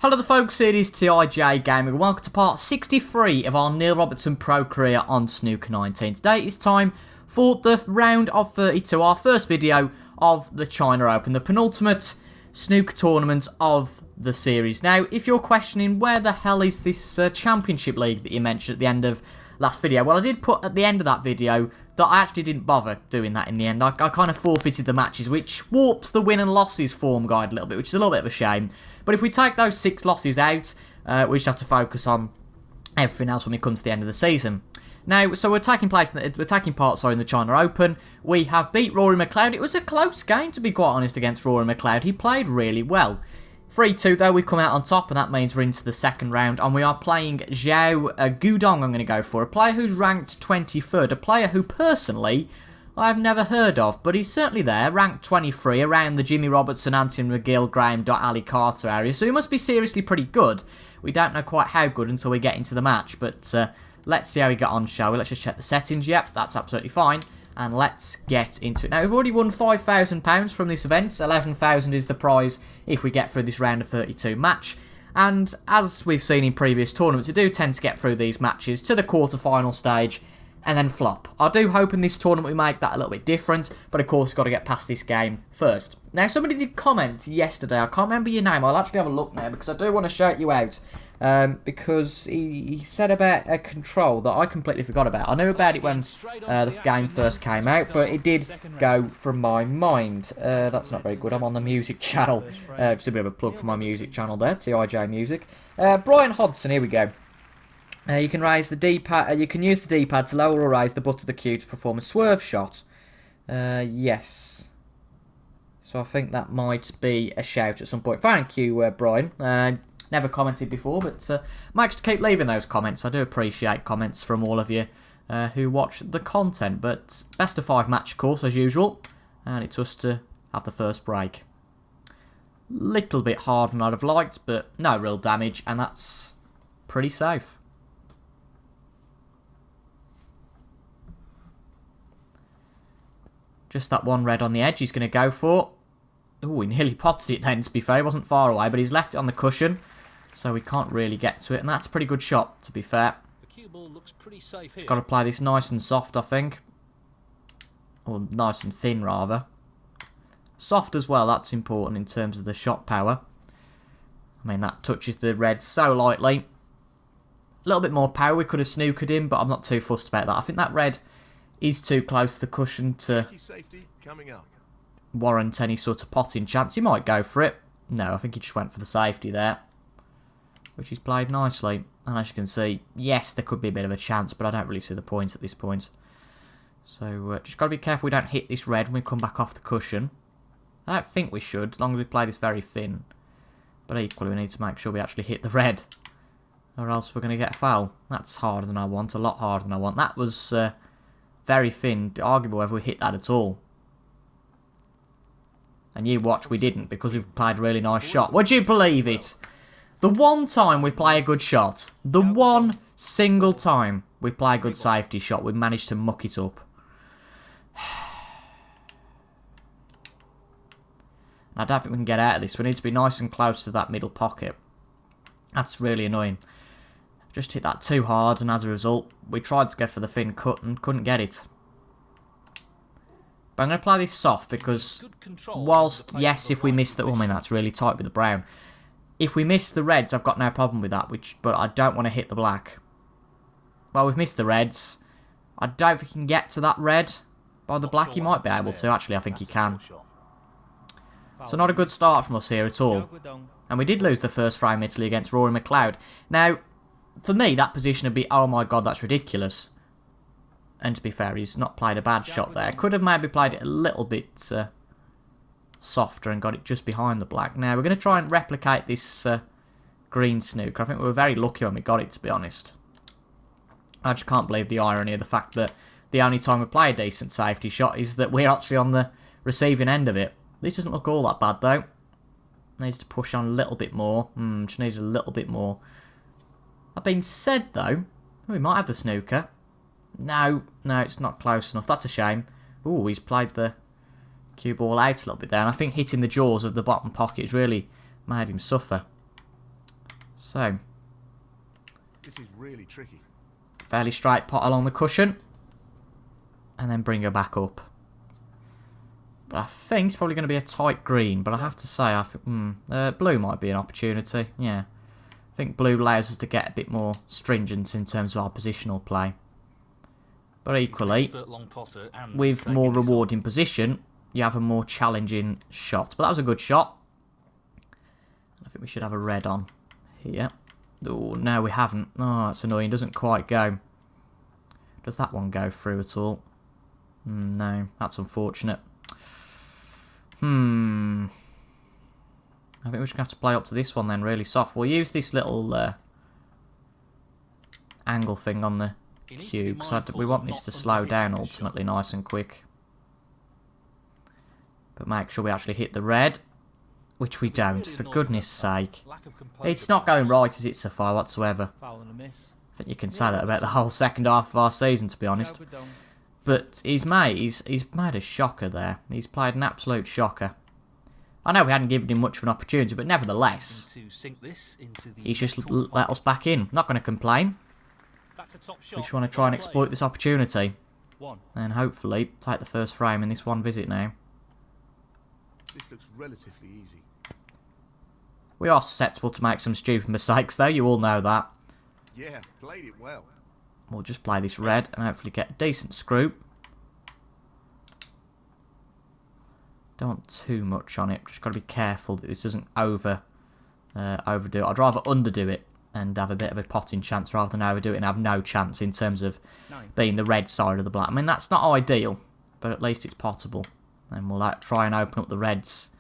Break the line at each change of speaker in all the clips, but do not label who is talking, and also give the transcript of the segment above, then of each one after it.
Hello there folks, it is TIJ Gaming. Welcome to part 63 of our Neil Robertson Pro career on Snooker 19. Today it's time for the round of 32, our first video of the China Open, the penultimate snooker tournament of the series. Now, if you're questioning where the hell is this championship league that you mentioned at the end of last video, well, I did put at the end of that video that I actually didn't bother doing that in the end. I kind of forfeited the matches, which warps the win and losses form guide a little bit, which is a little bit of a shame. But if we take those 6 losses out, we just have to focus on everything else when it comes to the end of the season. Now, so we're taking part in the China Open. We have beat Rory McLeod. It was a close game, to be quite honest, against Rory McLeod. He played really well. 3-2 though, we come out on top, and that means we're into the second round, and we are playing Zhao Gudong. I'm going to go for a player who's ranked 23rd, a player who personally I've never heard of, but he's certainly there, ranked 23, around the Jimmy Robertson, Anthony McGill, Graham, Ali Carter area, so he must be seriously pretty good. We don't know quite how good until we get into the match, but let's see how we get on, shall we? Let's just check the settings. Yep, that's absolutely fine. And let's get into it. Now, we've already won £5,000 from this event. £11,000 is the prize if we get through this round of 32 match. And as we've seen in previous tournaments, we do tend to get through these matches to the quarter-final stage and then flop. I do hope in this tournament we make that a little bit different, but of course we've got to get past this game first. Now, somebody did comment yesterday. I can't remember your name. I'll actually have a look now because I do want to shout you out. Because he said about a control that I completely forgot about. I knew about it when the game first came out, but it did go from my mind. That's not very good. I'm on the music channel. Just a bit of a plug for my music channel there, TIJ Music. Brian Hodson, here we go. You can raise the D-pad. You can use the D-pad to lower or raise the butt of the cue to perform a swerve shot. Yes. So I think that might be a shout at some point. Thank you, Brian. Never commented before, but make sure to keep leaving those comments. I do appreciate comments from all of you who watch the content. But best of 5 match, of course, as usual. And it's us to have the first break. Little bit harder than I'd have liked, but no real damage. And that's pretty safe. Just that one red on the edge he's going to go for. Oh, he nearly potted it then, to be fair. He wasn't far away, but he's left it on the cushion. So we can't really get to it. And that's a pretty good shot, to be fair.
The cue ball looks pretty safe here.
Just got to play this nice and soft, I think. Or nice and thin, rather. Soft as well, that's important in terms of the shot power. I mean, that touches the red so lightly. A little bit more power. We could have snookered him, but I'm not too fussed about that. I think that red is too close to the cushion to warrant any sort of potting chance. He might go for it. No, I think he just went for the safety there, which he's played nicely. And as you can see, yes, there could be a bit of a chance, but I don't really see the point at this point. So just got to be careful we don't hit this red when we come back off the cushion. I don't think we should, as long as we play this very thin. But equally, we need to make sure we actually hit the red, or else we're going to get a foul. That's harder than I want, a lot harder than I want. That was very thin, arguable whether we hit that at all. And you watch, we didn't, because we've played a really nice shot. Would you believe it? The one time we play a good shot, the one single time we play a good safety shot, we've managed to muck it up. I don't think we can get out of this. We need to be nice and close to that middle pocket. That's really annoying. Just hit that too hard, and as a result, we tried to go for the thin cut and couldn't get it. But I'm going to play this soft because whilst, yes, if we miss the... Oh, I mean, that's really tight with the brown. If we miss the reds, I've got no problem with that, but I don't want to hit the black. Well, we've missed the reds. I don't think he can get to that red. By the black, he might be able to. Actually, I think he can. So not a good start from us here at all. And we did lose the first frame in Italy against Rory McLeod. Now, for me, that position would be, oh my god, that's ridiculous. And to be fair, he's not played a bad shot there. Could have maybe played it a little bit softer and got it just behind the black. Now, we're going to try and replicate this green snooker. I think we were very lucky when we got it, to be honest. I just can't believe the irony of the fact that the only time we play a decent safety shot is that we're actually on the receiving end of it. This doesn't look all that bad, though. Needs to push on a little bit more. Just needs a little bit more. That being said, though, we might have the snooker. No, it's not close enough. That's a shame. Ooh, he's played the cue ball out a little bit there. And I think hitting the jaws of the bottom pocket has really made him suffer. So,
This is really tricky.
fairly straight pot along the cushion. And then bring her back up. But I think it's probably going to be a tight green. But I have to say, I think blue might be an opportunity. Yeah. I think blue allows us to get a bit more stringent in terms of our positional play. But equally, with more rewarding position, you have a more challenging shot. But that was a good shot. I think we should have a red on here. Oh, no, we haven't. Oh, that's annoying. Doesn't quite go. Does that one go through at all? No, that's unfortunate. I think we're just going to have to play up to this one then, really soft. We'll use this little angle thing on the cube, because we want this to slow down ultimately nice and quick. But make sure we actually hit the red, which we don't, for goodness sake. It's not going right, is it, Sapphire, whatsoever? I think you can say that about the whole second half of our season, to be honest. But he's made a shocker there. He's played an absolute shocker. I know we hadn't given him much of an opportunity, but nevertheless, he's just let us back in. Not going to complain. We just want to try and exploit this opportunity. And hopefully take the first frame in this one visit now.
This looks relatively easy.
We are susceptible to make some stupid mistakes, though. You all know that.
Yeah, played it well.
We'll just play this red and hopefully get a decent screw. Don't want too much on it. Just got to be careful that this doesn't overdo it. I'd rather underdo it and have a bit of a potting chance rather than overdo it and have no chance in terms of being the red side of the black. I mean, that's not ideal, but at least it's potable. And we'll try and open up the reds.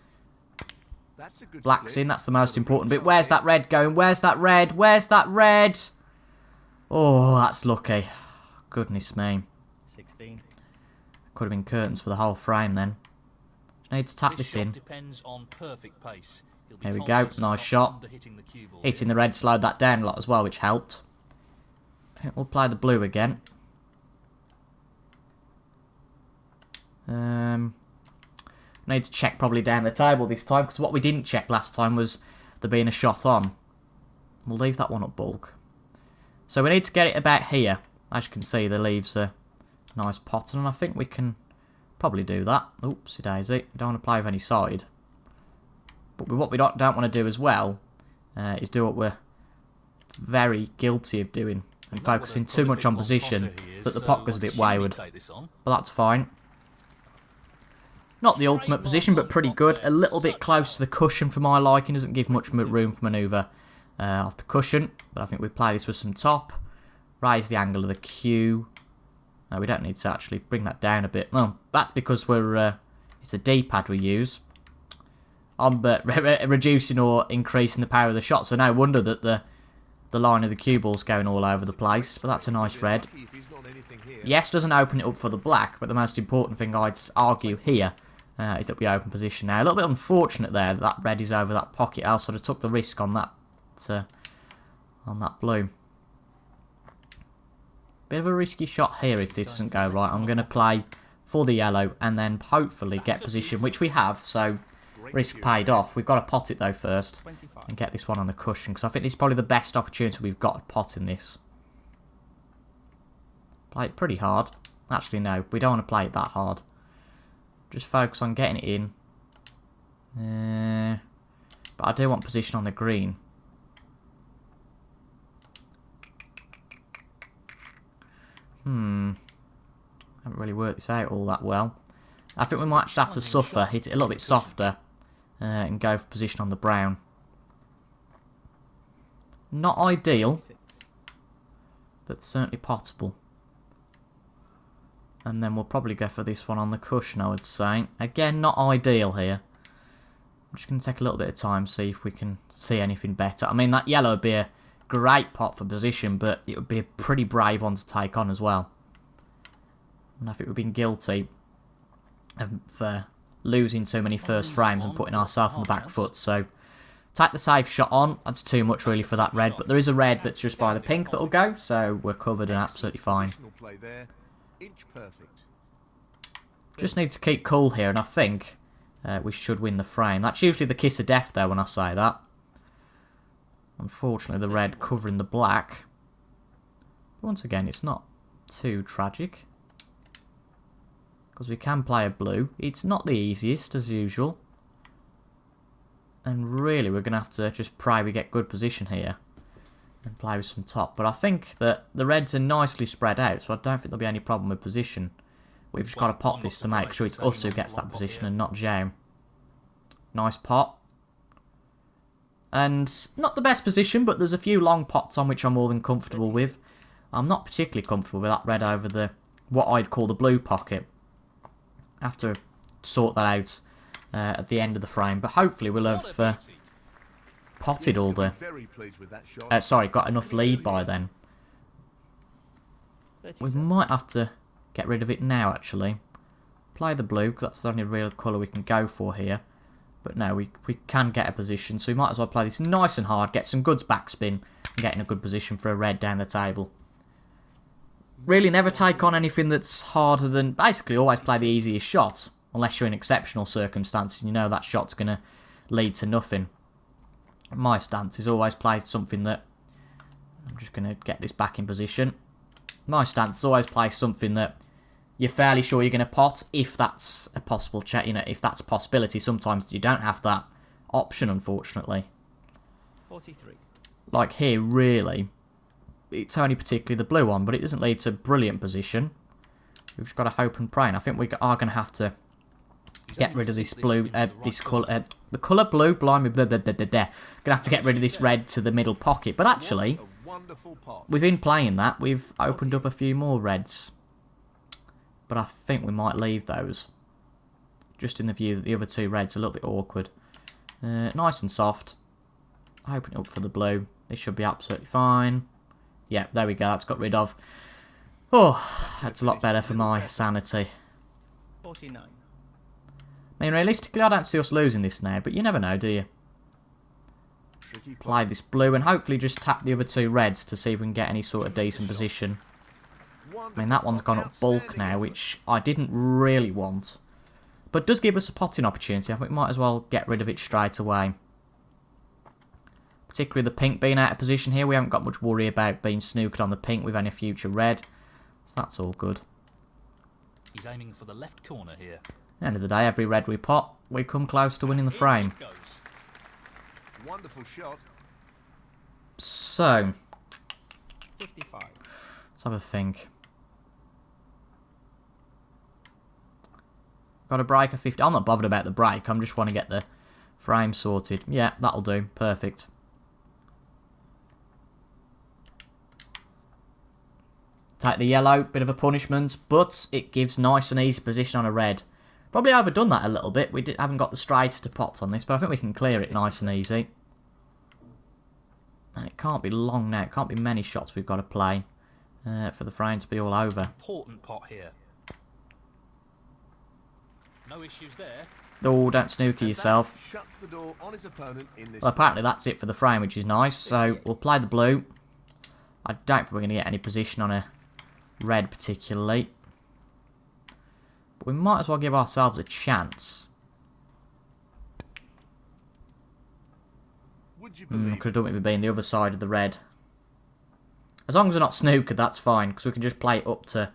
Black's in, that's the most important bit. Where's that red going? Where's that red? Where's that red? Oh, that's lucky. Goodness me.
16.
Could have been curtains for the whole frame then. Need to tap this in. There we go, nice shot. Hitting the red slowed that down a lot as well, which helped. We'll play the blue again. Need to check probably down the table this time, because what we didn't check last time was there being a shot on. We'll leave that one up bulk. So we need to get it about here. As you can see, the leaves are nice potting, and I think we can probably do that. Oopsie daisy, don't want to play with any side. But what we don't want to do as well is do what we're very guilty of doing, and focusing too much on position that the pot goes a bit wayward. But that's fine. Not the ultimate position, but pretty good. A little bit close to the cushion for my liking. Doesn't give much room for manoeuvre off the cushion. But I think we play this with some top. Raise the angle of the cue. No, we don't need to actually bring that down a bit. Well, that's because we're it's the D-pad we use. I'm reducing or increasing the power of the shot. So no wonder that the line of the cue ball's going all over the place. But that's a nice red. Yes, doesn't open it up for the black. But the most important thing I'd argue here is that we open position now. A little bit unfortunate there that red is over that pocket. I sort of took the risk on that blue. Bit of a risky shot here if this doesn't go right. I'm going to play for the yellow and then hopefully get position, which we have. So risk paid off. We've got to pot it though first and get this one on the cushion, because I think this is probably the best opportunity we've got at potting this. Play it pretty hard. Actually, no, we don't want to play it that hard. Just focus on getting it in. But I do want position on the green. Haven't really worked this out all that well. I think we might just have to suffer, hit it a little bit softer, and go for position on the brown. Not ideal, but certainly potable. And then we'll probably go for this one on the cushion, I would say. Again, not ideal here. I'm just going to take a little bit of time, see if we can see anything better. I mean, that yellow would be a great pot for position, but it would be a pretty brave one to take on as well. And I think we've been guilty of losing too many first frames and putting ourselves on the back foot. So, take the safe shot on. That's too much really for that red. But there is a red that's just by the pink that'll go, so we're covered and absolutely fine. Just need to keep cool here, and I think we should win the frame. That's usually the kiss of death there when I say that. Unfortunately, the red covering the black. But once again, it's not too tragic. Because we can play a blue. It's not the easiest, as usual. And really, we're going to have to just pray we get good position here. And play with some top. But I think that the reds are nicely spread out, so I don't think there'll be any problem with position. We've just got to pot this to make sure it's us who gets that position and not Joe. Nice pot. And not the best position, but there's a few long pots on which I'm more than comfortable with. I'm not particularly comfortable with that red over the what I'd call the blue pocket. I have to sort that out at the end of the frame, but hopefully we'll have potted all the... sorry, got enough lead by then. We might have to get rid of it now, actually. Play the blue, because that's the only real colour we can go for here. But no, we can get a position, so we might as well play this nice and hard, get some goods backspin, and get in a good position for a red down the table. Really never take on anything that's harder than... Basically, always play the easiest shot, unless you're in exceptional circumstances and you know that shot's going to lead to nothing. My stance is always play something that... I'm just going to get this back in position. My stance is always play something that you're fairly sure you're going to pot, if that's a possible check, if that's a possibility. Sometimes you don't have that option, unfortunately.
43.
Like here, really, it's only particularly the blue one, but it doesn't lead to brilliant position. We've just got to hope and pray, and I think we are going to have to get rid of this blue, this colour, the colour blue, blimey, blah, blah, blah, blah, blah. Going to have to get rid of this red to the middle pocket, but actually, within playing that, we've opened up a few more reds. But I think we might leave those. Just in the view that the other two reds are a little bit awkward. Nice and soft. Open it up for the blue. This should be absolutely fine. Yeah, there we go. That's got rid of. Oh, that's a lot better for my sanity.
49.
I mean, realistically, I don't see us losing this now, but you never know, do you? Play this blue and hopefully just tap the other two reds to see if we can get any sort of decent position. I mean, that one's gone up bulk now, which I didn't really want. But does give us a potting opportunity. I think we might as well get rid of it straight away. Particularly the pink being out of position here. We haven't got much worry about being snookered on the pink with any future red. So that's all good.
He's aiming for the left corner here.
At the end of the day, every red we pot, we come close to winning the frame.
Wonderful shot.
So,
55.
let's have a think. Got a break of 50. I'm not bothered about the break. I'm just want to get the frame sorted. Yeah, that'll do. Perfect. Take the yellow. Bit of a punishment, but it gives nice and easy position on a red. Probably overdone that a little bit. We haven't got the straightest of pots on this, but I think we can clear it nice and easy. And it can't be long now. It can't be many shots we've got to play for the frame to be all over.
Important pot here. No issues there.
Oh, don't snooker yourself.
Shuts the door on his opponent in this.
Well, apparently that's it for the frame, which is nice. So we'll play the blue. I don't think we're going to get any position on a red particularly. But we might as well give ourselves a chance.
Would you
Could
believe
have done it with being the other side of the red. As long as we're not snookered, that's fine, because we can just play it up to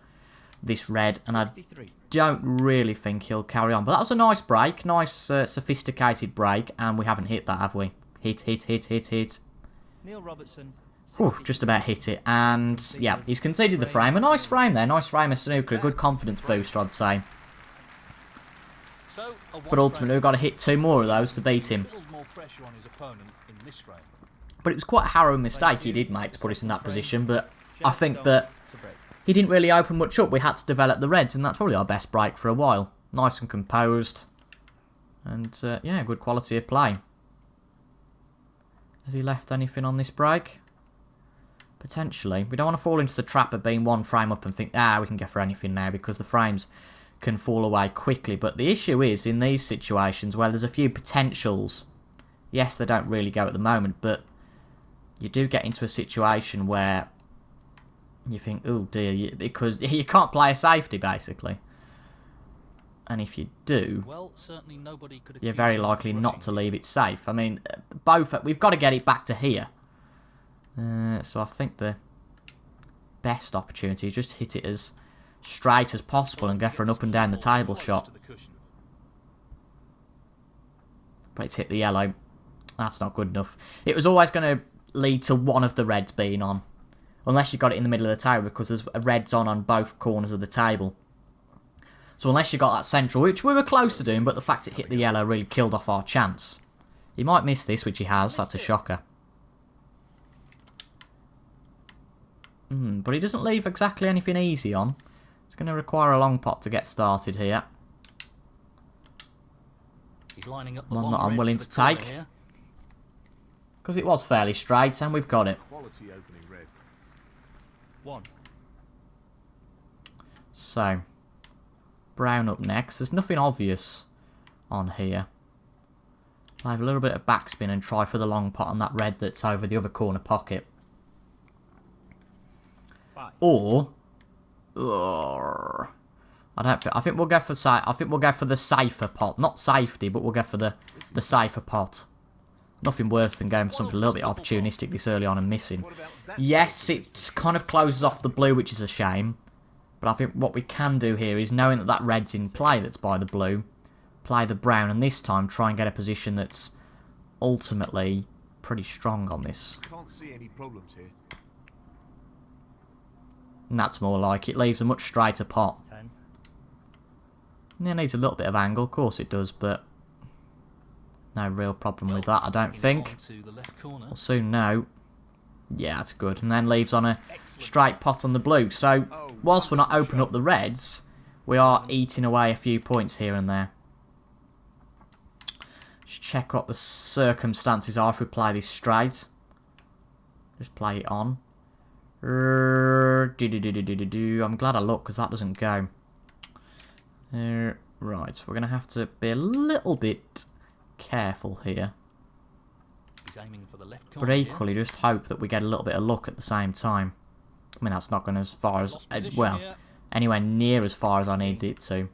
this red, and I
63.
don't really think he'll carry on. But that was a nice break, nice sophisticated break, and we haven't hit that, have we? Hit, hit, hit, hit, hit.
Neil Robertson.
Whew, just about hit it, and yeah, he's conceded the frame. A nice frame there, nice frame of snooker, a good confidence booster, I'd say.
So,
But ultimately, we've got to hit two more of those to beat him.
little more pressure on his opponent in this frame.
But it was quite a harrowing mistake he did make to put us in that position, but I think that he didn't really open much up. We had to develop the reds, and that's probably our best break for a while. Nice and composed. And, yeah, good quality of play. Has he left anything on this break? Potentially. We don't want to fall into the trap of being one frame up and think, we can go for anything now, because the frames can fall away quickly. But the issue is, in these situations where there's a few potentials, yes, they don't really go at the moment, but you do get into a situation where you think, oh dear, because you can't play a safety, basically. And if you do,
Well, certainly nobody could
you're very likely not to leave it safe. I mean, we've got to get it back to here. So I think the best opportunity is just hit it as straight as possible and go for an up and down the table shot.
To the cushion.
But it's hit the yellow. That's not good enough. It was always going to lead to one of the reds being on. Unless you got it in the middle of the table, because there's a reds on both corners of the table. So unless you got that central, which we were close to doing, but the fact it hit the yellow really killed off our chance. He might miss this, which he has. That's a shocker. But he doesn't leave exactly anything easy on. It's going to require a long pot to get started here.
He's lining up the
One
long
that I'm
red
willing
for
to
the corner
take.
here.
Because it was fairly straight, and we've got it.
Quality opening red.
1.
So, brown up next. There's nothing obvious on here. I'll have a little bit of backspin and try for the long pot on that red that's over the other corner pocket.
5.
Or, I think we'll go for the safer pot. Not safety, but we'll go for the safer pot. Nothing worse than going for something a little bit opportunistic this early on and missing. Yes, it kind of closes off the blue, which is a shame. But I think what we can do here is, knowing that that red's in play that's by the blue, play the brown, and this time try and get a position that's ultimately pretty strong on this.
Can't see any problems here.
And that's more like it. Leaves a much straighter pot.
10.
Yeah, it needs a little bit of angle, of course it does, but no real problem with that, I don't think.
On to the left corner.
We'll soon know. Yeah, that's good. And then leaves on a straight pot on the blue. So, whilst we're not opening up the reds, we are eating away a few points here and there. Just check what the circumstances are if we play this straight. Just play it on. I'm glad I looked, because that doesn't go. Right, we're going to have to be a little bit careful here.
He's aiming for the left corner
But equally, just hope that we get a little bit of luck at the same time. I mean, that's not going as far as, well,
here.
anywhere near as far as I needed it to.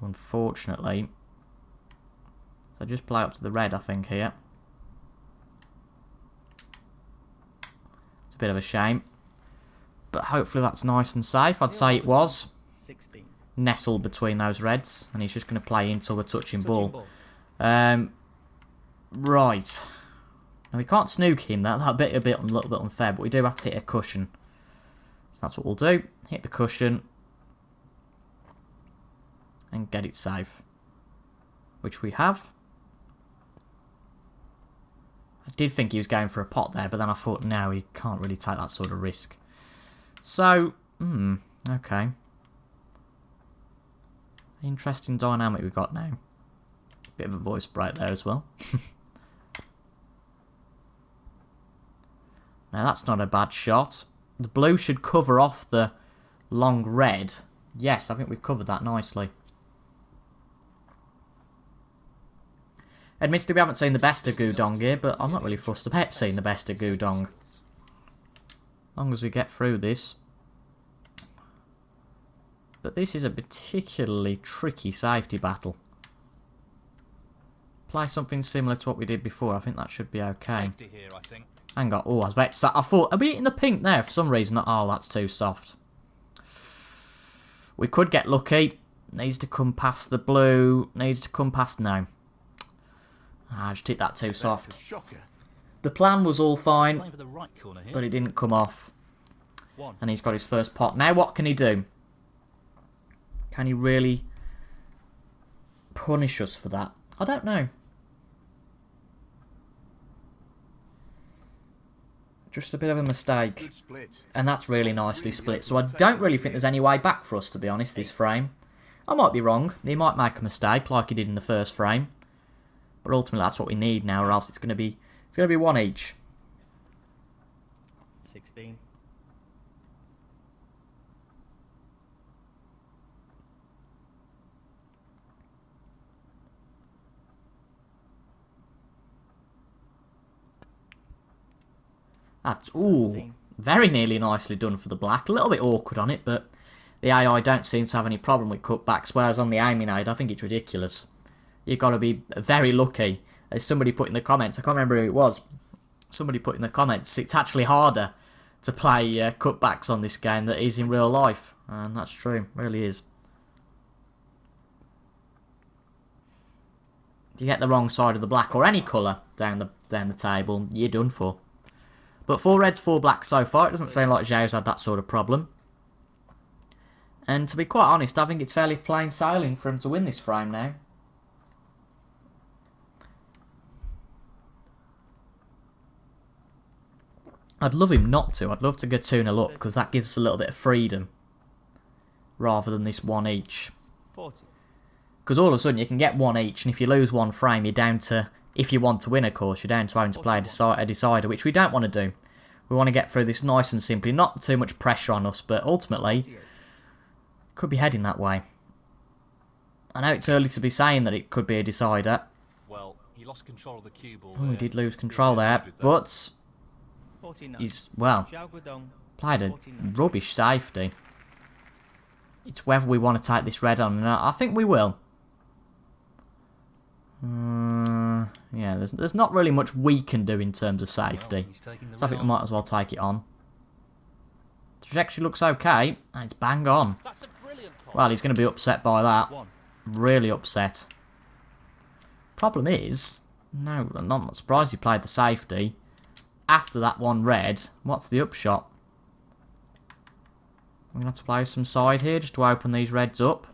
Unfortunately. So just play up to the red, I think, here. It's a bit of a shame. But hopefully that's nice and safe. I'd say it was.
16.
Nestled between those reds. And he's just going to play into a touching ball. Right. Now we can't snook him. That'd be a little bit unfair, but we do have to hit a cushion. So that's what we'll do. Hit the cushion. And get it safe. Which we have. I did think he was going for a pot there, but then I thought, no, he can't really take that sort of risk. So, okay. Interesting dynamic we've got now. Bit of a voice break there as well. Now that's not a bad shot. The blue should cover off the long red. Yes, I think we've covered that nicely. Admittedly, we haven't seen the best of Gudong here, but I'm not really fussed about seeing the best of Gudong. As long as we get through this. But this is a particularly tricky safety battle. Play something similar to what we did before. I think that should be okay.
Safety here, I think.
Hang on. Oh, I was about to say, I thought, are we hitting the pink there for some reason? Oh, that's too soft. We could get lucky. Needs to come past the blue. Needs to come past, no. I just hit that too soft.
Shocker.
The plan was all fine,
Playing for the right corner here.
but it didn't come off.
1.
And he's got his first pot. Now what can he do? Can he really punish us for that? I don't know. Just a bit of a mistake.
Good split.
And that's really nicely split. So I don't really think there's any way back for us, to be honest, this frame. I might be wrong. He might make a mistake like he did in the first frame. But ultimately that's what we need now, or else it's going to be one each.
16.
That's, ooh, very nearly nicely done for the black. A little bit awkward on it, but the AI don't seem to have any problem with cutbacks, whereas on the aiming aid, I think it's ridiculous. You've got to be very lucky. As somebody put in the comments, I can't remember who it was, somebody put in the comments, it's actually harder to play cutbacks on this game than it is in real life. And that's true, really is. If you get the wrong side of the black or any colour down the table, you're done for. But 4 reds, 4 blacks so far. It doesn't seem like Zhao's had that sort of problem. And to be quite honest, I think it's fairly plain sailing for him to win this frame now. I'd love him not to. I'd love to go 2-0 up because that gives us a little bit of freedom rather than this 1 each.
40.
Because all of a sudden you can get 1 each, and if you lose 1 frame, you're down to, if you want to win, of course, you're down to having to play a decider, which we don't want to do. We want to get through this nice and simply, not too much pressure on us, but ultimately, could be heading that way. I know it's early to be saying that it could be a decider.
Well, he lost control of the cue ball.
Oh, he did lose control there, but
49.
he's, well,
Zhao Guodong,
played a
49.
rubbish safety. It's whether we want to take this red on, and I think we will. Yeah, there's not really much we can do in terms of safety,
He's taking the
so I think we
red
might as well take it on. Trajectory looks okay, and it's bang on.
That's a brilliant pot.
Well, he's going to be upset by that.
1.
Really upset. Problem is, no, I'm not surprised he played the safety. After that 1 red, what's the upshot? I'm going to have to play some side here just to open these reds up.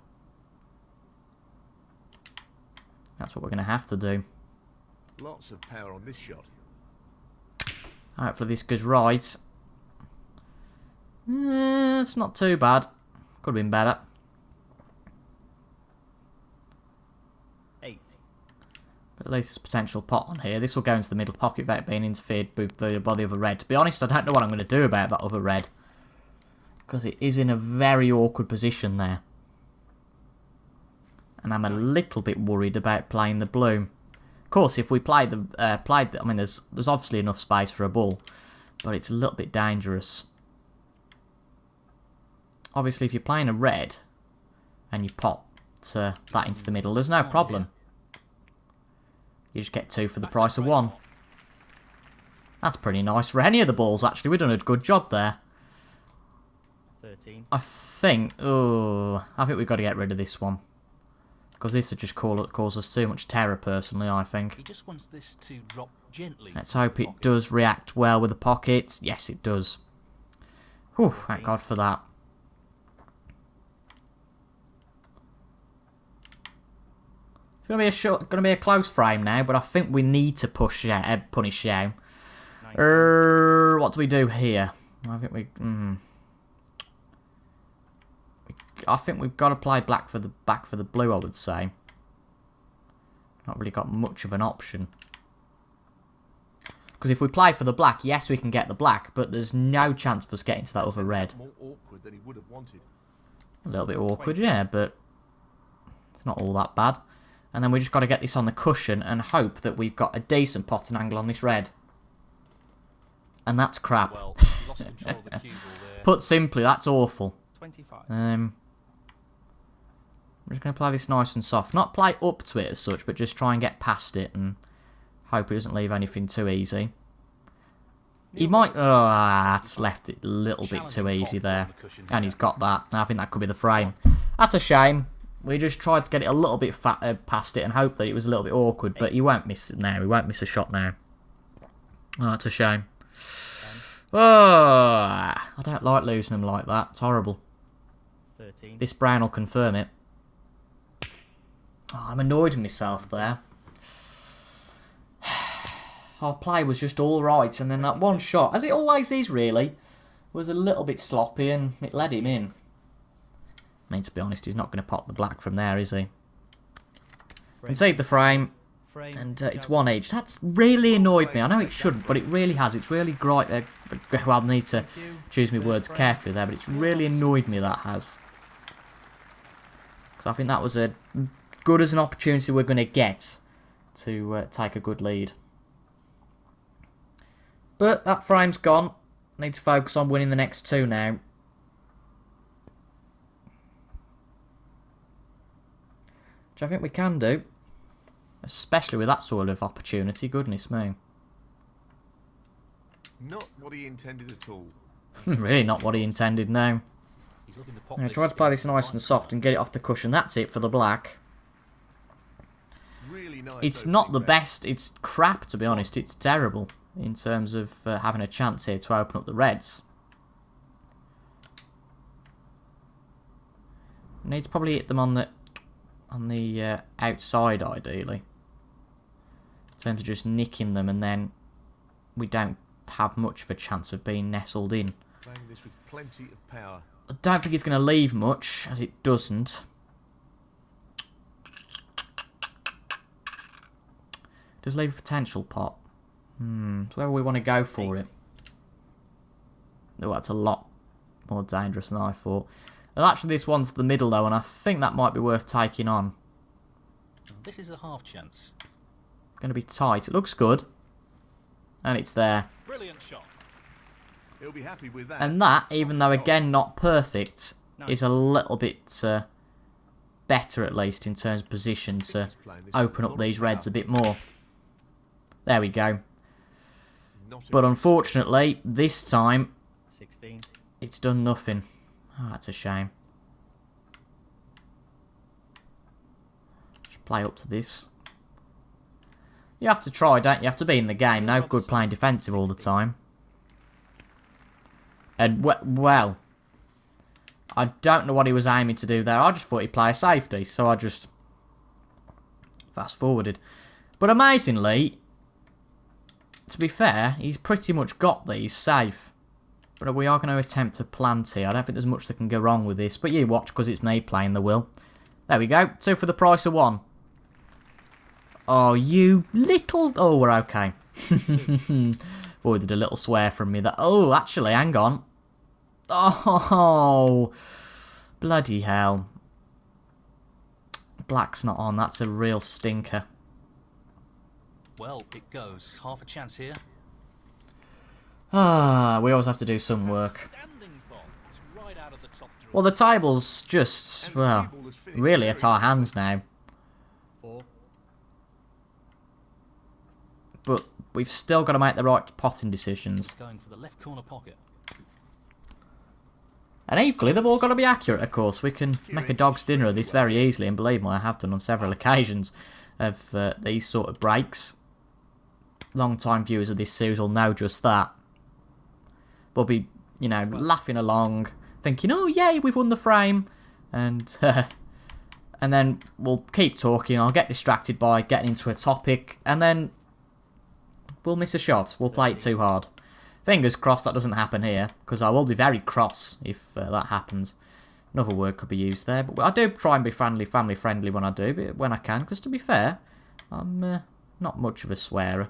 That's what we're going to have to do.
Lots of power on this shot.
Hopefully this goes right. It's not too bad. Could have been better.
8.
But at least there's potential pot on here. This will go into the middle pocket without being interfered by the other red. To be honest, I don't know what I'm going to do about that other red. Because it is in a very awkward position there. And I'm a little bit worried about playing the blue. Of course, if we play I mean, there's obviously enough space for a ball, but it's a little bit dangerous. Obviously, if you're playing a red and you pot that into the middle, there's no problem. You just get 2 for the price of 1. That's pretty nice for any of the balls, actually. We've done a good job there.
13.
I think we've got to get rid of this one. Because this would just cause us too much terror, personally, I think.
He just wants this to drop gently.
Let's hope it does react well with the pockets. Yes, it does. Whew, thank God for that. It's going to be a close frame now, but I think we need to punish Zhao. What do we do here? I think we've got to play back for the blue, I would say. Not really got much of an option. Because if we play for the black, yes, we can get the black, but there's no chance of us getting to that other red.
More awkward than he would have wanted.
A little bit awkward, yeah, but it's not all that bad. And then we just got to get this on the cushion and hope that we've got a decent potting angle on this red. And that's crap.
Well, he lost control of the cue ball there.
Put simply, that's awful.
25.
I'm just going to play this nice and soft. Not play up to it as such, but just try and get past it and hope it doesn't leave anything too easy. He might... Oh, that's left it a little bit too easy there. And he's got that. I think that could be the frame. That's a shame. We just tried to get it a little bit past it and hope that it was a little bit awkward, but he won't miss it now. He won't miss a shot now. Oh, that's a shame. Oh, I don't like losing them like that. It's horrible.
13.
This brown will confirm it. Oh, I'm annoyed with myself there. Our play was just alright, and then that one shot, as it always is really, was a little bit sloppy and it led him in. I mean, to be honest, he's not going to pop the black from there, is he? Concede the frame, and it's 1 each. That's really annoyed me. I know it shouldn't, but it really has. It's really well, I need to choose my words carefully there, but it's really annoyed me, that has. Because I think that was as good as an opportunity we're going to get to take a good lead. But that frame's gone. Need to focus on winning the next 2 now. Which I think we can do. Especially with that sort of opportunity. Goodness me.
Not what he intended at all.
Really not what he intended, no.
He's looking to pop
Yeah,
this
try to play
in
this nice and
right.
soft and get it off the cushion. That's it for the black.
Really nice.
It's
opening
not the
there.
best. It's crap, to be honest. It's terrible in terms of having a chance here to open up the reds. Need to probably hit them on the outside, ideally. In terms of just nicking them, and then we don't have much of a chance of being nestled in.
Playing this with plenty of power.
I don't think it's going to leave much, as it doesn't. Does leave a potential pot. It's where we want to go for it. Oh, that's a lot more dangerous than I thought. Well, actually, this one's the middle, though, and I think that might be worth taking on.
This is a half chance.
It's going to be tight. It looks good. And it's there.
Brilliant shot.
He'll be happy with that.
And that, even though, again, not perfect, is a little bit better, at least, in terms of position to open up these reds a bit more. There we go. But unfortunately, this time,
16.
it's done nothing. Oh, that's a shame. Just play up to this. You have to try, don't you? You have to be in the game. No good playing defensive all the time. And, well, I don't know what he was aiming to do there. I just thought he'd play a safety, so I just fast-forwarded. But amazingly, to be fair, he's pretty much got these safe. But we are going to attempt to plant here. I don't think there's much that can go wrong with this. But you watch, because it's me playing the will. There we go. 2 for the price of 1. Oh, you little... Oh, we're okay. Avoided a little swear from me. That. Oh, actually, hang on. Oh, bloody hell. Black's not on. That's a real stinker.
Well, it goes. Half a chance here.
Ah, we always have to do some work.
Standing ball. It's right out of the top drawer.
Well, the table's just, well, really at our hands now.
4.
But we've still got to make the right potting decisions.
Going for the left corner pocket.
And equally, they've all got to be accurate, of course. We can make a dog's dinner of this very easily, and believe me, I have done on several occasions of these sort of breaks. Long-time viewers of this series will know just that. We'll be, you know, laughing along, thinking, oh, yay, we've won the frame. And then we'll keep talking. I'll get distracted by getting into a topic, and then we'll miss a shot. We'll play it too hard. Fingers crossed that doesn't happen here, because I will be very cross if that happens. Another word could be used there, but I do try and be family friendly when I do, when I can, because to be fair, I'm not much of a swearer.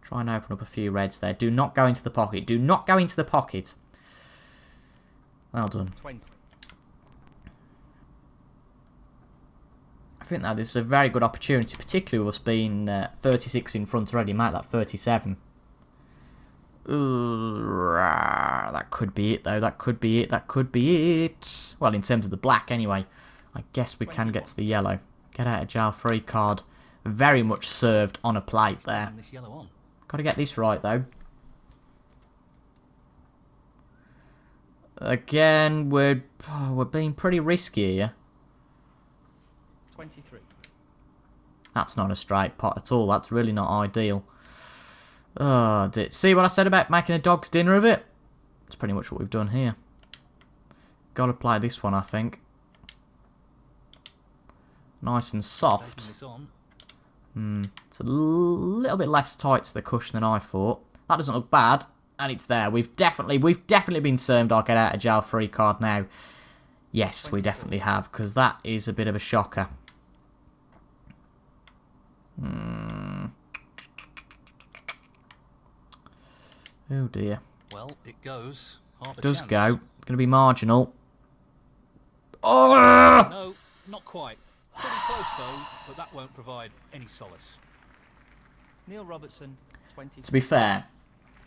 Try and open up a few reds there. Do not go into the pocket. Do not go into the pocket. Well done.
20.
I think that this is a very good opportunity, particularly with us being 36 in front already, make that 37. That could be it, though. That could be it. That could be it. Well, in terms of the black, anyway. I guess we can get to the yellow. Get out of jail free card. Very much served on a plate there.
This yellow on.
Got to get this right, though. Again, we're being pretty risky here.
23.
That's not a straight pot at all. That's really not ideal. Oh, see what I said about making a dog's dinner of it? It's pretty much what we've done here. Got to play this one, I think. Nice and soft.
Taking this on.
It's a little bit less tight to the cushion than I thought. That doesn't look bad, and it's there. We've definitely been served our get out of jail free card now. Yes, we definitely have, because that is a bit of a shocker. Oh dear.
Well, it goes. Half a
Does
chance.
go. It's going to be marginal. Oh!
No, not quite. Pretty close though, but that won't provide any solace.
Neil Robertson, 20.
To be fair,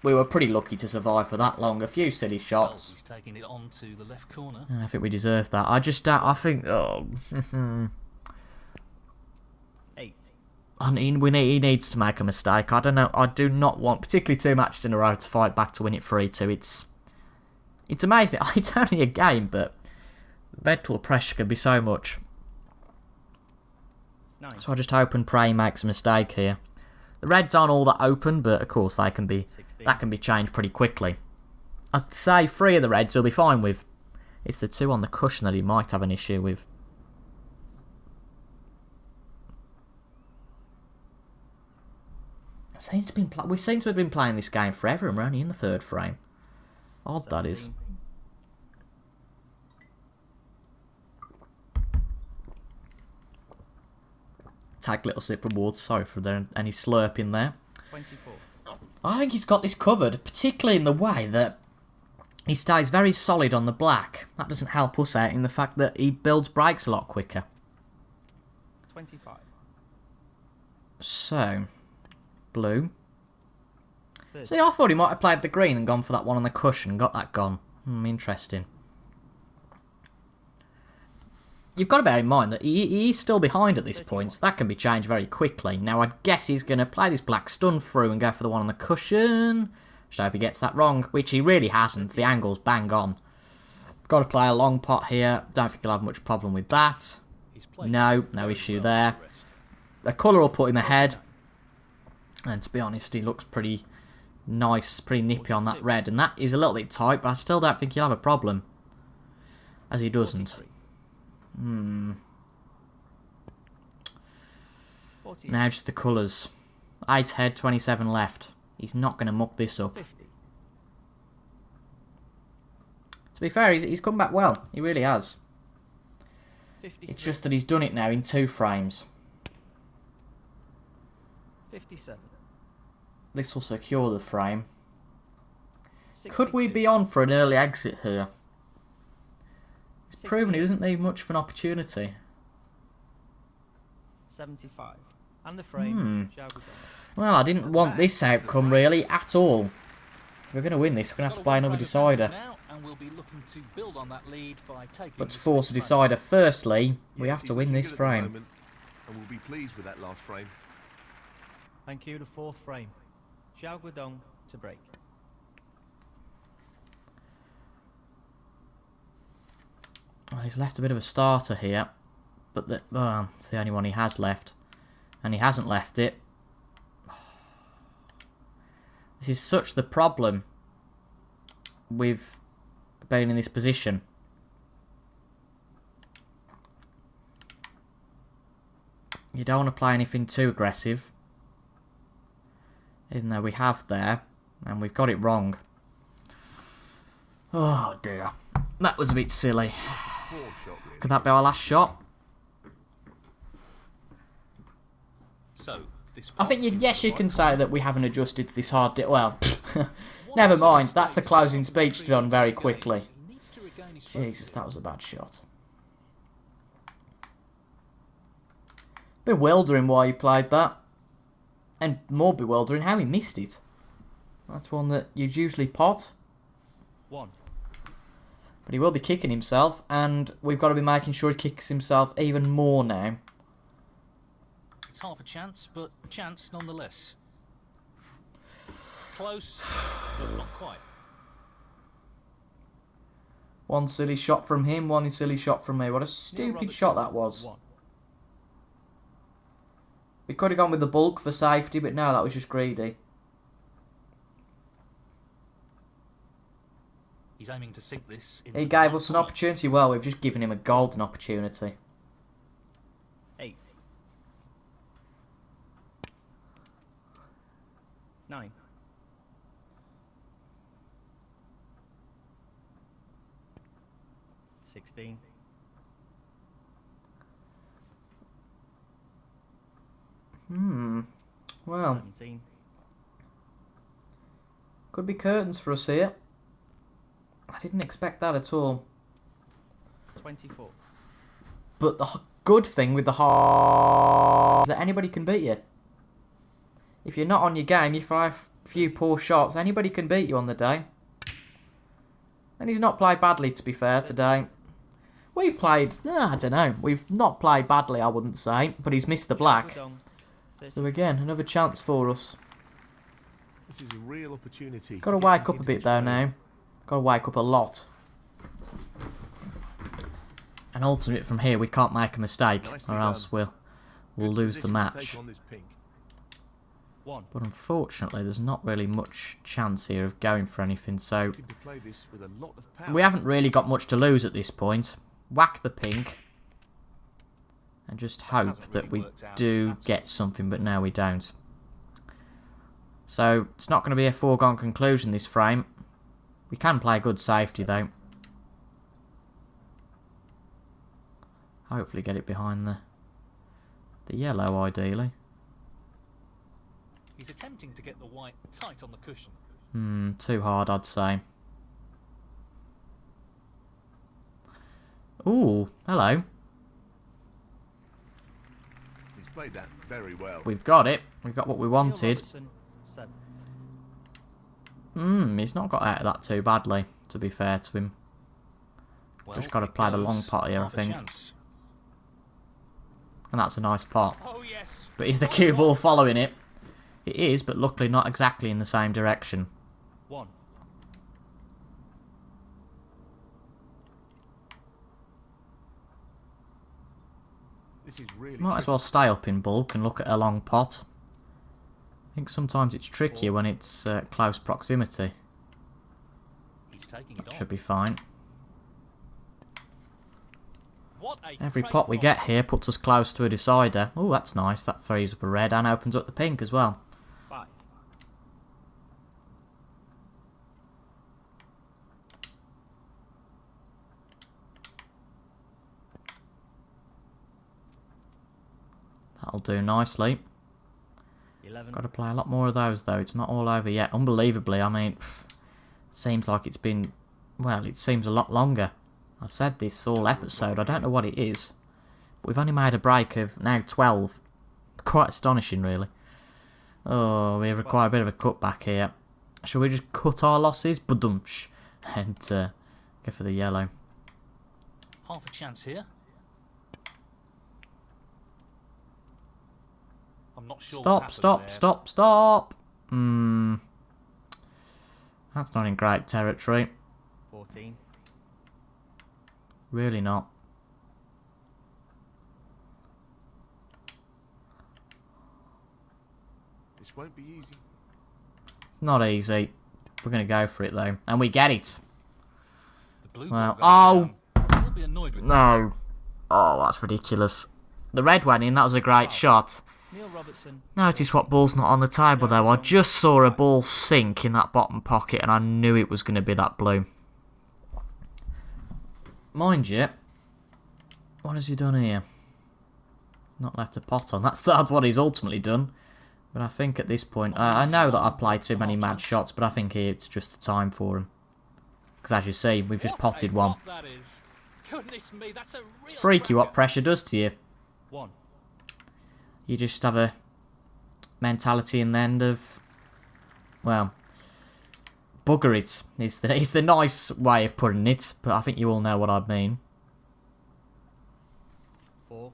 we were pretty lucky to survive for that long. A few silly
Well,
shots.
he's taking it on to the left corner.
I think we deserve that. I just don't. I think. Oh.
8.
And he needs to make a mistake. I don't know. I do not want, particularly 2 matches in a row, to fight back to win it 3-2. It's amazing. It's only a game, but mental pressure can be so much.
9.
So I just hope and pray he makes a mistake here. The reds aren't all that open, but of course that can be changed pretty quickly. I'd say 3 of the reds he'll be fine with. It's the 2 on the cushion that he might have an issue with. We seem to have been playing this game forever, and we're only in the 3rd frame. Odd
17.
that is. Take a little sip of water. Sorry for any slurp in there.
24.
I think he's got this covered, particularly in the way that he stays very solid on the black. That doesn't help us out in the fact that he builds breaks a lot quicker.
25.
So, blue.
30.
See, I thought he might have played the green and gone for that one on the cushion and got that gone. Interesting. You've got to bear in mind that he's still behind at this point, so that can be changed very quickly. Now, I guess he's going to play this black stun through and go for the one on the cushion. Just hope he gets that wrong, which he really hasn't. The angle's bang on. Got to play a long pot here. Don't think he'll have much problem with that. No issue there. The colour will put him ahead. And to be honest, he looks pretty nice, pretty nippy on that red. And that is a little bit tight, but I still don't think he'll have a problem. As he doesn't.
40.
Now just the colours. 8 head, 27 left. He's not going to muck this up.
50.
To be fair, he's come back well. He really has.
53.
It's just that he's done it now in 2 frames.
57.
This will secure the frame.
62.
Could we be on for an early exit here? He's proven he doesn't need much of an opportunity.
75. And the frame.
Well, I didn't want this outcome really at all. If we're going to win this, we're going to have to play another decider. But to force a decider, firstly, we have to win this frame.
And we'll be pleased with that last frame.
Thank you, the 4th frame. Xiao Guodong to break.
Well, he's left a bit of a starter here. But it's the only one he has left. And he hasn't left it. This is such the problem with being in this position. You don't want to play anything too aggressive. Even though we have there. And we've got it wrong. Oh dear. That was a bit silly. Could that be our last shot? I think yes, you can say that we haven't adjusted to this hard. Well, never mind. That's the closing speech done very quickly. Jesus, that was a bad shot. Bewildering why he played that, and more bewildering how he missed it. That's one that you'd usually pot.
1.
But he will be kicking himself, and we've got to be making sure he kicks himself even more now.
It's half a chance, but chance nonetheless. Close, but not quite.
One silly shot from him, one silly shot from me. What a stupid shot that was.
1.
We could have gone with the bulk for safety, but no, that was just greedy.
He's aiming to sink this.
He gave us an opportunity. Well, we've just given him a golden opportunity.
8. 9. 16.
Well,
17.
could be curtains for us here. I didn't expect that at all.
24.
But the good thing with the hard is that anybody can beat you. If you're not on your game, you fire a few poor shots, anybody can beat you on the day. And he's not played badly, to be fair, today. We've played, I don't know, we've not played badly, I wouldn't say, but he's missed the black. So again, another chance for us.
This is a real opportunity.
Got to
get
wake
back
up a
into
bit
this
though
frame.
now. Got to wake up a lot. And ultimately from here we can't make a mistake,
Nicely
or else
done.
we'll
Good
lose the
position to
match.
take on this pink.
1.
But unfortunately there's not really much chance here of going for anything, so
Looking to play this with a lot of power.
we haven't really got much to lose at this point. Whack the pink. And just hope
hasn't
that
really
we
worked out
do
at
get something, but no we don't. So it's not going to be a foregone conclusion this frame. We can play good safety though. Hopefully get it behind the yellow ideally.
He's attempting to get the white tight on the cushion.
Too hard I'd say. Ooh, hello.
He's played that very well.
We've got it. We've got what we
Neil
wanted.
Robertson, 7.
He's not got out of that too badly, to be fair to him.
Well,
Just got to
it
play the
goes.
long pot here, I
Half a
think.
chance.
And that's a nice pot.
Oh yes.
But is the cue ball following it? It is, but luckily not exactly in the same direction.
1.
This is really
Might as well stay up in bulk and look at a long pot. I think sometimes it's trickier when it's close proximity.
He's taking it on.
Should be fine.
What a
Every
great
pot we
ball.
get here puts us close to a decider. Oh, that's nice. That frees up a red and opens up the pink as well.
5.
That'll do nicely.
11.
Got to play a lot more of those though. It's not all over yet. Unbelievably, I mean, seems like it's been, well, it seems a lot longer. I've said this all episode. I don't know what it is. But we've only made a break of now 12. Quite astonishing, really. Oh, we require a bit of a cutback here. Shall we just cut our losses? Badumsh. And go for the yellow.
Half a chance here. I'm not sure. what
Stop,
happened
stop,
there.
stop, stop. That's not in great territory.
14.
Really not.
This won't be easy.
It's not easy. We're going to go for it though. And we get it.
The blue
Well,
ball goes down. He'll be annoyed with that.
No. Oh, that's ridiculous. The red went in. That was a great shot.
Neil Robertson,
Notice what ball's not on the table though. I just saw a ball sink in that bottom pocket and I knew it was going to be that blue. Mind you, what has he done here? Not left a pot on. That's what he's ultimately done. But I think at this point, I know that I play too many mad shots, but I think here it's just the time for him. Because as you see, we've just
What
potted
a
one.
pot that is. Goodness me, that's a real
It's freaky what
cracker.
pressure does to you.
1.
You just have a mentality in the end of, well, bugger it. It's the nice way of putting it, but I think you all know what I mean.
4.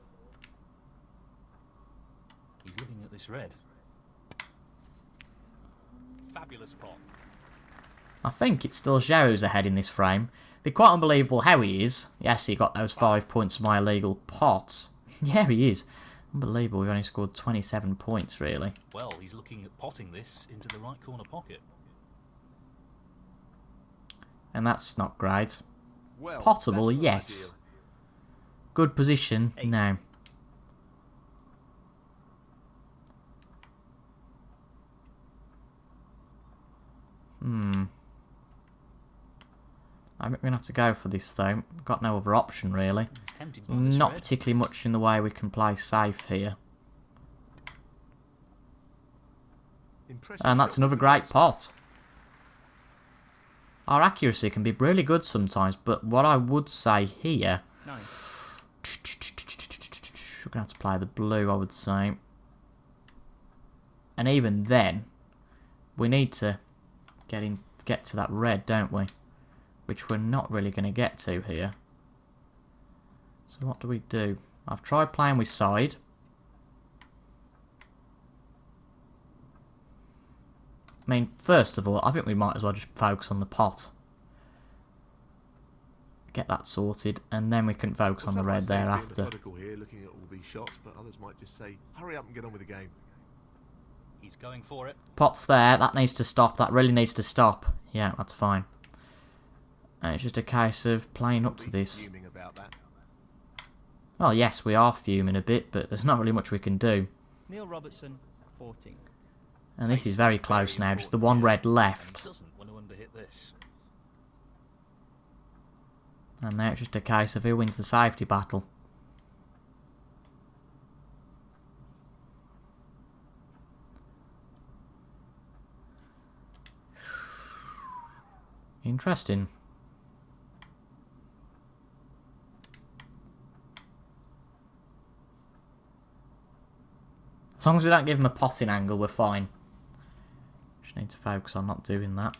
He's looking at this red. Fabulous pot.
I think it's still Zhao who's ahead in this frame. Be quite unbelievable how he is. Yes, he got those 5 points for my illegal pot. Yeah, he is. Unbelievable, we've only scored 27 points, really.
Well, he's looking at potting this into the right corner pocket.
And that's not great.
Well,
Potable,
that's not
yes.
ideal.
Good position,
8.
no. I'm going to have to go for this, though. Got no other option, really.
He's tempted by this
Not
red.
particularly much in the way we can play safe here.
Impressive
And that's
shot
another
with
great
this.
pot. Our accuracy can be really good sometimes, but what I would say here...
9.
We're going to have to play the blue, I would say. And even then, we need to get to that red, don't we? Which we're not really going to get to here. So what do we do? I've tried playing with side. I mean, first of all, I think we might as well just focus on the pot. Get that sorted, and then we can focus on the red thereafter.
Here, looking at all these shots, but others might just say, hurry up and get on with the game.
He's going for it.
Pot's there. That needs to stop. That really needs to stop. Yeah, that's fine. And it's just a case of playing up to this.
Fuming about that.
Well, yes, we are fuming a bit, but there's not really much we can do.
Neil Robertson, 14.
And this is very close now. Just the one red left.
Doesn't want to underhit this.
And now it's just a case of who wins the safety battle. Interesting. As long as we don't give him a potting angle, we're fine. Just need to focus on not doing that.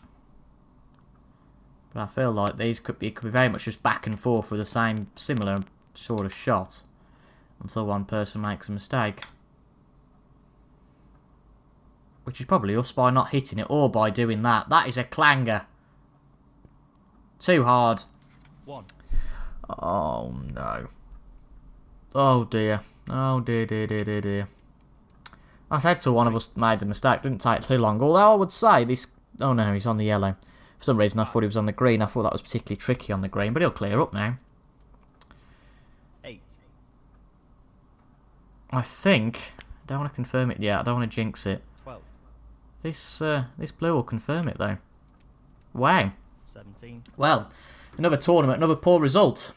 But I feel like these could be very much just back and forth with the same similar sort of shot until one person makes a mistake. Which is probably us by not hitting it or by doing that. That is a clanger. Too hard.
1.
Oh no. Oh dear. Oh dear, dear, dear, dear, dear. I said to one of us made a mistake. Didn't take too long. Although I would say this... Oh no, he's on the yellow. For some reason I thought he was on the green. I thought that was particularly tricky on the green. But he'll clear up now.
8.
I think... I don't want to confirm it yet. I don't want to jinx it.
12.
This blue will confirm it though. Wow.
17.
Well, another tournament, another poor result.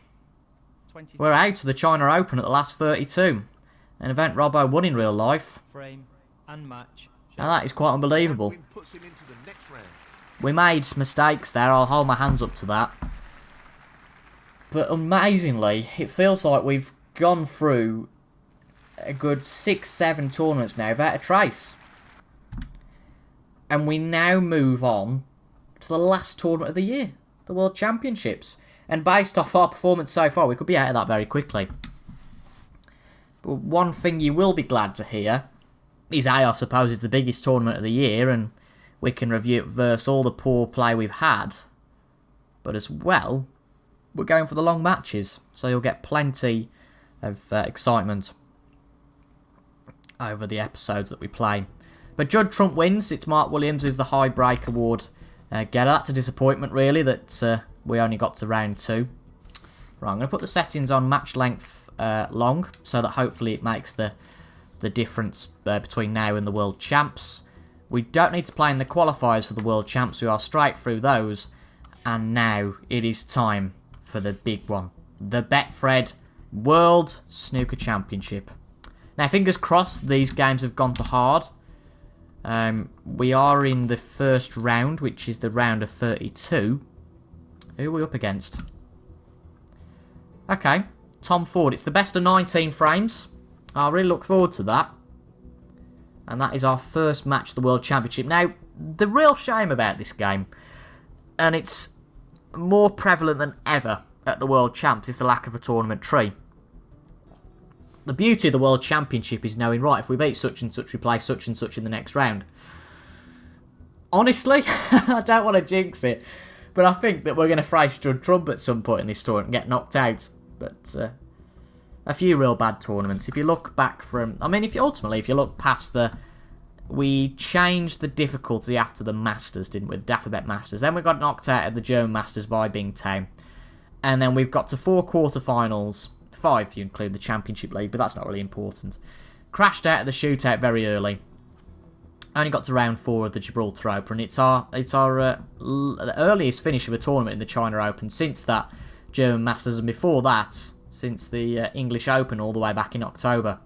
20.
We're out of the China Open at the last 32. An event Robbo won in real life.
Frame and match.
And that is quite unbelievable.
Win puts him into the next round.
We made mistakes there, I'll hold my hands up to that. But amazingly, it feels like we've gone through a good 6-7 tournaments now without a trace. And we now move on to the last tournament of the year, the World Championships. And based off our performance so far, we could be out of that very quickly. But one thing you will be glad to hear is I suppose it's the biggest tournament of the year, and we can review it versus all the poor play we've had. But as well, we're going for the long matches, so you'll get plenty of excitement over the episodes that we play. But Judd Trump wins. It's Mark Williams who's the High Break Award getter. That's a disappointment, really, that we only got to round 2. Right, I'm going to put the settings on match length long, so that hopefully it makes the difference between now and the World Champs. We don't need to play in the qualifiers for the World Champs. We are straight through those. And now it is time for the big one. The Betfred World Snooker Championship. Now, fingers crossed, these games have gone to hard. We are in the first round, which is the round of 32. Who are we up against? Okay, Tom Ford. It's the best of 19 frames. I really look forward to that. And that is our first match of the World Championship. Now, the real shame about this game, and it's more prevalent than ever at the World Champs, is the lack of a tournament tree. The beauty of the World Championship is knowing, right, if we beat such and such, we play such and such in the next round. Honestly, I don't want to jinx it, but I think that we're going to face Judd Trump at some point in this tournament and get knocked out. But a few real bad tournaments. If you look back from... I mean, if you look past we changed the difficulty after the Masters, didn't we? The Dafabet Masters. Then we got knocked out of the German Masters by Bingtown. And then we've got to 4 quarterfinals. 5 if you include the Championship League, but that's not really important. Crashed out of the shootout very early. Only got to round 4 of the Gibraltar Open. It's our earliest finish of a tournament in the China Open since that German Masters, and before that, since the English Open all the way back in October.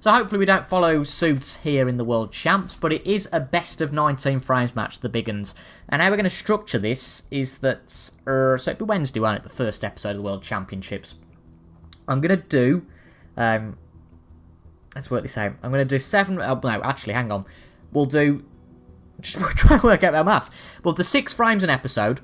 So hopefully we don't follow suit here in the World Champs, but it is a best of 19 frames match, the big uns. And how we're going to structure this is that, so it'll be Wednesday, won't it, the first episode of the World Championships. I'm going to do, let's work this out, I'm going to do 7, no, actually, hang on, we'll do, just trying to work out our maths, we'll do 6 frames an episode,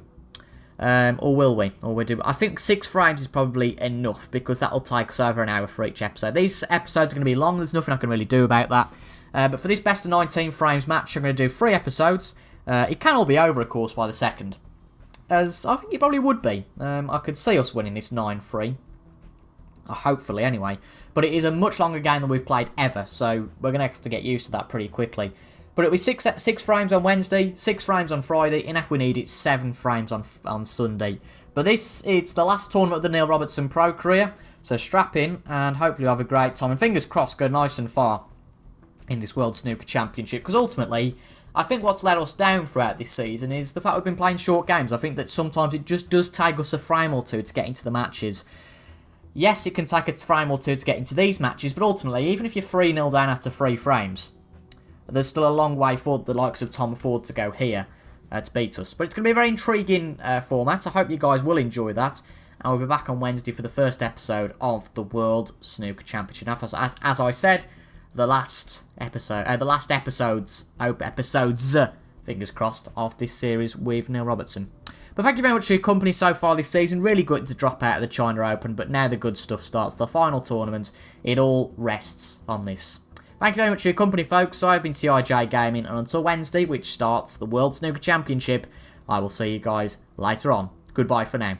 or will we? Or we do? I think 6 frames is probably enough, because that'll take us over an hour for each episode. These episodes are going to be long, there's nothing I can really do about that. But for this best of 19 frames match, I'm going to do 3 episodes, It can all be over, of course, by the second, as I think it probably would be. I could see us winning this 9-3. Hopefully, anyway. But it is a much longer game than we've played ever, so we're going to have to get used to that pretty quickly. But it'll be six frames on Wednesday, 6 frames on Friday, and if we need it, 7 frames on Sunday. But it's the last tournament of the Neil Robertson pro career, so strap in, and hopefully have a great time. And fingers crossed, go nice and far in this World Snooker Championship, because ultimately, I think what's let us down throughout this season is the fact we've been playing short games. I think that sometimes it just does take us a frame or two to get into the matches. Yes, it can take a frame or two to get into these matches, but ultimately, even if you're 3-0 down after 3 frames, there's still a long way for the likes of Tom Ford to go here to beat us. But it's going to be a very intriguing format. I hope you guys will enjoy that. And we'll be back on Wednesday for the first episode of the World Snooker Championship. As I said, the last episodes, fingers crossed, of this series with Neil Robertson. But thank you very much for your company so far this season. Really good to drop out of the China Open, but now the good stuff starts. The final tournament, it all rests on this. Thank you very much for your company, folks. I've been CIJ Gaming, and until Wednesday, which starts the World Snooker Championship, I will see you guys later on. Goodbye for now.